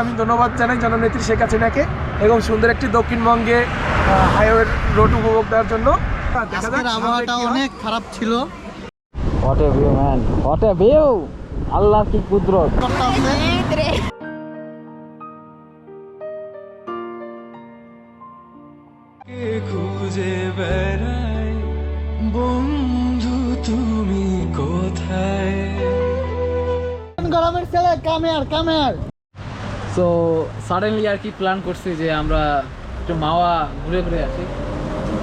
আমি ধন্যবাদ জানাই জননেত্রী শেখ হাসিনাকে এবং সুন্দর একটি দক্ষিণবঙ্গে হাইওয়ে রোড উপভোগ দেওয়ার জন্য। আজকের আবহাওয়াটা অনেক খারাপ ছিল। What a view man, what a view, Allah কি কুদরত। খুঁজে বেড়াই বন্ধু তুমি কোথায়। গরমের ছেলে কামের। সো সাডেনলি আর কি প্ল্যান করছি যে আমরা একটু মাওয়া ঘুরে ঘুরে আসি।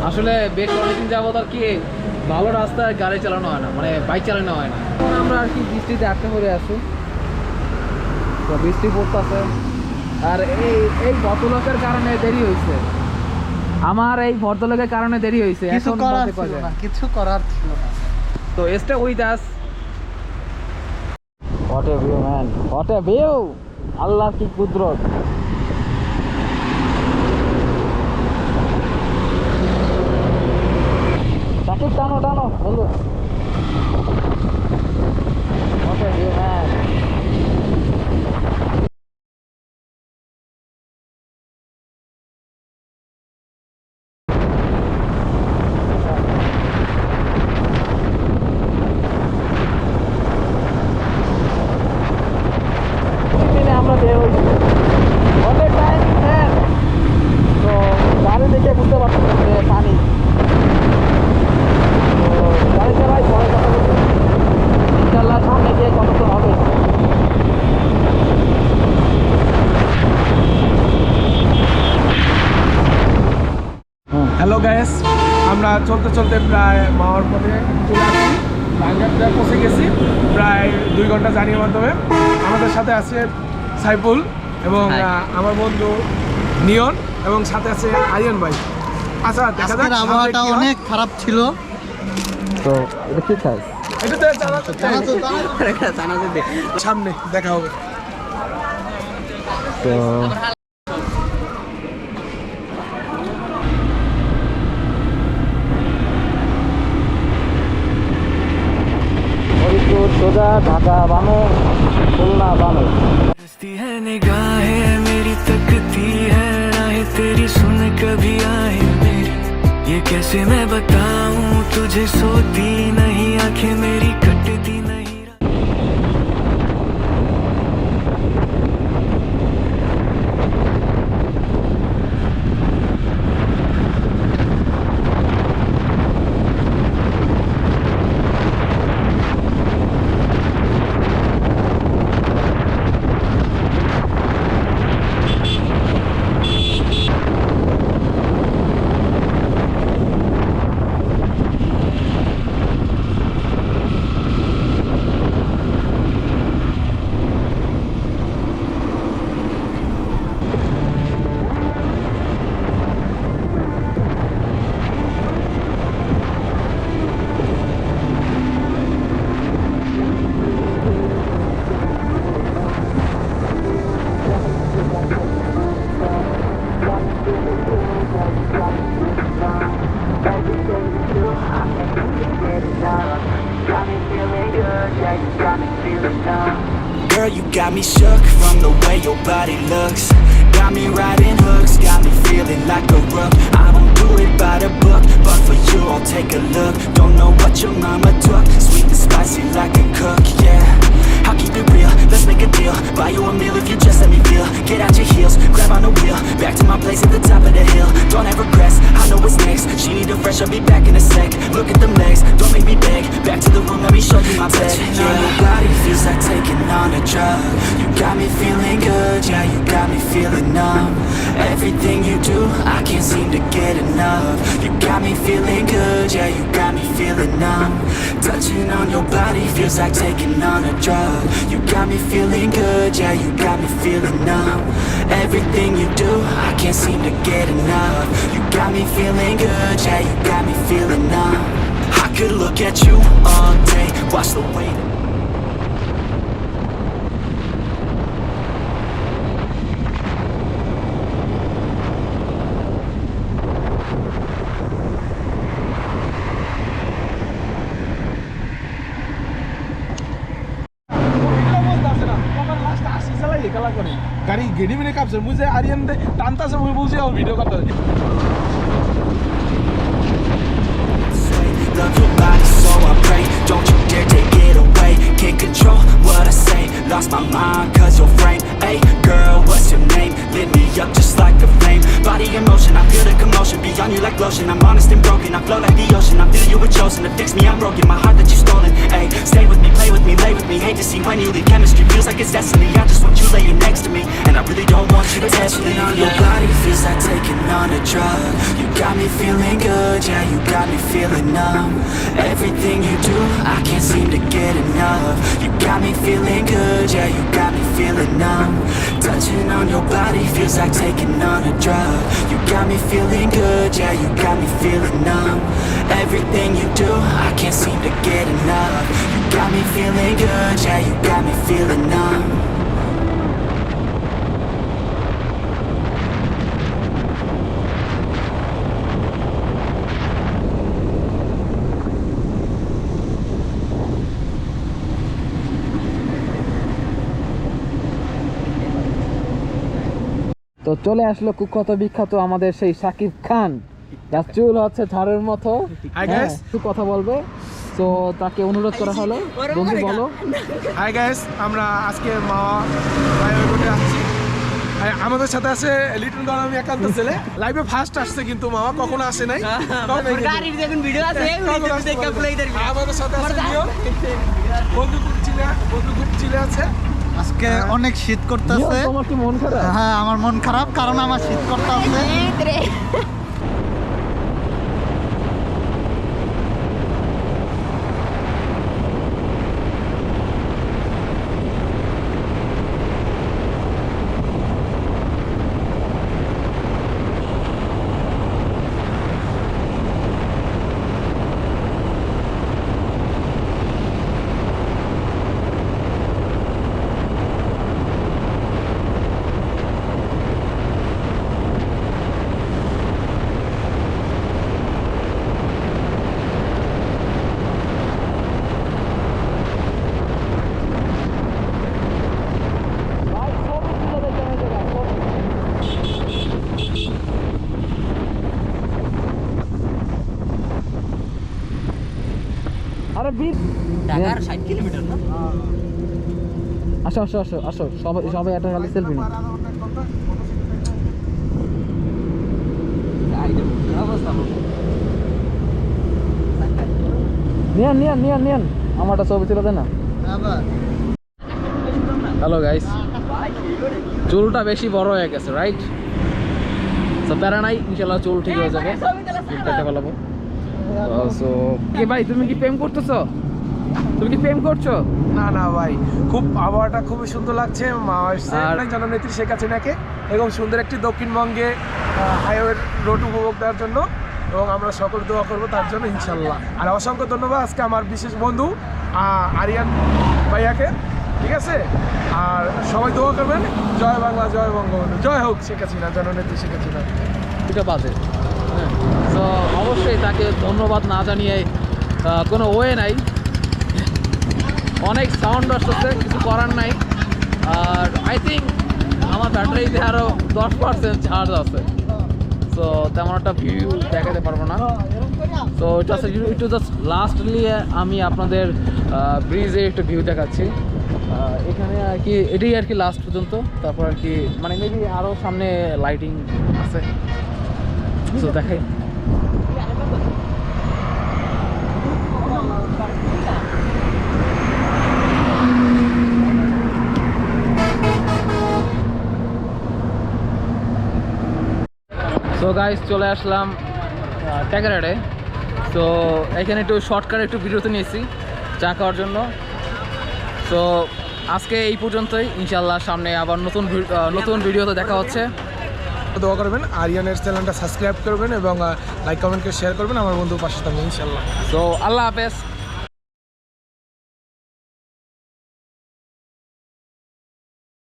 আসলে বেশ অনেকদিন যাবত আর কি ভালো রাস্তায় গাড়ি চালানো হয় না, মানে বাইক চালানো হয় না। আমরা আর কি বৃষ্টিতে আটকে পড়ে আসি, তো বৃষ্টি পড়তেছে। আর এই ভদ্রলোকের কারণে দেরি হয়েছে, আমার এই ভদ্রলোকের কারণে দেরি হয়েছে। কিছু করার ছিল না। তো stay with us. What a view man, what a view, Allah কি কুদরত। সাকিব টানো টানো বন্ধু। What a view man. আমরা বের হয়েছি অনেক টাইম ম্যান। তো গাড়ি দেখে বুঝতে পারছিলাম যে পানি, তো গাড়ি চালাই পরে কথা বলছি ইনশাল্লাহ সামনে গিয়ে কতক্ষণ হবে। হ্যালো গাইস, আমরা চলতে চলতে প্রায় মাওয়ার পথে চলে আসছি, বাঙ্গারটা পৌঁছে গেছি প্রায় 2 ঘন্টা জার্নির মাধ্যমে। আমাদের সাথে আছে সাইফুল এবং আমার বন্ধু নিয়ন এবং সাথে আছে আরিয়ান ভাই। আচ্ছা দেখা যাক। আবহাওয়াটা অনেক খারাপ ছিল। তো এটা কি খাই, এটাতে সামনে দেখা হবে। তো सोजा ढाका बानो खुलना बानो। है निगाहें मेरी तकती है राहें तेरी सुन कभी आए मेरी, ये कैसे मैं बताऊं तुझे, सोती नहीं आंखें मेरी कटती नहीं। Girl, you got me shook from the way your body looks. Got me riding hooks, got me feeling like a rook. I don't do it by the book, but for you I'll take a look. Don't know what your mama took, sweet and spicy like a cook, yeah. I'll keep it real, let's make a deal. Buy you a meal if you just let me feel. Get out your heels, grab on the wheel. Back to my place at the top of the hill. Don't have regrets, I know what's next. She need a fresh, I'll be back in a sec. Look at them legs, don't make me beg. Back to the room, let me show you my bed. Yeah, your body feels like taking on a drug. You got me feeling good, yeah, you got me feeling numb. Everything you do, I can't seem to get enough. You got me feeling good, yeah, you got me feeling numb. Touching on your body feels like taking on a drug. You got me feeling good, yeah, you got me feeling numb. Everything you do, I can't seem to get enough. You got me feeling good, yeah, you got me feeling numb. I could look at you all day, watch the way that গাড়ি গেডি মিনে কাপছে মুঝে আরিয়ান দে টানতাছে মুই বুঝি ও video করতে Love your body, so I pray. Don't you dare take it away. Can't control what I say. Lost my mind, cause your frame. Hey, girl, what's your name? Lit me up just like a flame. Body in motion, I feel the commotion. Beyond you like lotion, I'm honest and broken. I flow like the ocean, I feel you were chosen. To fix me, I'm broken, my heart that you stolen. Hey, stay with me, play with me, lay with me. Hate to see when you leave, chemistry feels like it's destiny. I just want you laying next to me, and I really don't want you to test me. On your body feels like taking on a drug. You got me feeling good, yeah, you got me feeling numb. Everything you do, I can't seem to get enough. You got me feeling good, yeah, you got me feeling numb. Touching on your body feels like taking on a drug. You got me feeling good, yeah, you got me feeling numb. Everything you do, I can't seem to get enough. You got me feeling good, yeah, you got me feeling numb. তো চলে আসলো কুখ্যাত বিখ্যাত আমাদের সেই সাকিব খান, যার চুল হচ্ছে ঝাড়ের মতো। Hi guys, একটু কথা বলবে, তো তাকে অনুরোধ করা হলো, বন্ধু বলো। হাই গাইস, আমরা আজকে মাওয়া ফ্লাইওভারে আসছি। আমাদের সাথে আছে লিটন গরমি একান্ত ছেলে, লাইভে ফার্স্ট আসছে কিন্তু মাওয়া কখনো আসে নাই। গাড়ির দেখুন ভিডিও আছে দেখে প্লে দেব। আমাদের সাথে আছে নিয়ম, বন্ধু খুব চিলে আছে। আজকে অনেক শীত করতেছে। তোমার কি মন খারাপ? হ্যাঁ, আমার মন খারাপ, কারণ আমার শীত করতেছে। আরে বীর ঢাকার 60 কিলোমিটার না? আসো আসো আসো আসো, সবাই একটা খালি সেলফি নিন। নিয়ান আমারটা ছবি তুলে দেন না। হ্যালো গাইস, চুলটা বেশি বড় হয়ে গেছে, রাইট? তো প্যারা নাই, ইনশাল্লাহ চুল ঠিক হয়ে যাবে, চুল কেটে ফেলাবো। সো কি ভাই, তুমি কি প্রেম করতেছো? তুমি কি প্রেম করছো? না না ভাই, খুব আবহাওয়াটা খুবই সুন্দর লাগছে। মাওয়া এসছে জননেত্রী শেখ হাসিনাকে এরকম সুন্দর একটি দক্ষিণবঙ্গে হাইওয়ে রোড উপভোগ দেওয়ার জন্য, এবং আমরা সকল দোয়া করবো তার জন্য ইনশাল্লাহ। আর অসংখ্য ধন্যবাদ আজকে আমার বিশেষ বন্ধু আরিয়ান ভাইয়াকে, ঠিক আছে? আর সবাই দোয়া করবেন, জয় বাংলা, জয় বঙ্গবন্ধু, জয় হোক শেখ হাসিনা, জননেত্রী শেখ হাসিনা। দুটা বাজে, হ্যাঁ। তো অবশ্যই তাকে ধন্যবাদ না জানিয়ে কোনো ওয়ে নাই। অনেক সাউন্ড আসতেছে, কিছু করার নাই। আর আই থিঙ্ক আমার ব্যাটারিতে আরও 10% চার্জ আছে, তো তেমন একটা ভিউ দেখাতে পারবো না। তো এটা একটু জাস্ট লাস্টলি আমি আপনাদের ব্রিজে একটু ভিউ দেখাচ্ছি। এখানে আর কি এটাই আর কি লাস্ট পর্যন্ত, তারপর আর কি মানে মেবি আরও সামনে লাইটিং আছে, তো দেখাই। তো গাইস, চলে আসলাম টেকরাডে। তো এখানে একটু শর্টকাট একটু ভিডিওতে নিয়েছি চা খাওয়ার জন্য। তো আজকে এই পর্যন্তই, ইনশাল্লাহ সামনে আবার নতুন ভিডিওতে দেখা হচ্ছে। দোয়া করবেন, আরিয়ানের চ্যানেলটা সাবস্ক্রাইব করবেন এবং লাইক কমেন্ট করে শেয়ার করবেন, আমার বন্ধুর পাশে থাকবেন ইনশাল্লাহ। তো আল্লাহ হাফেজ।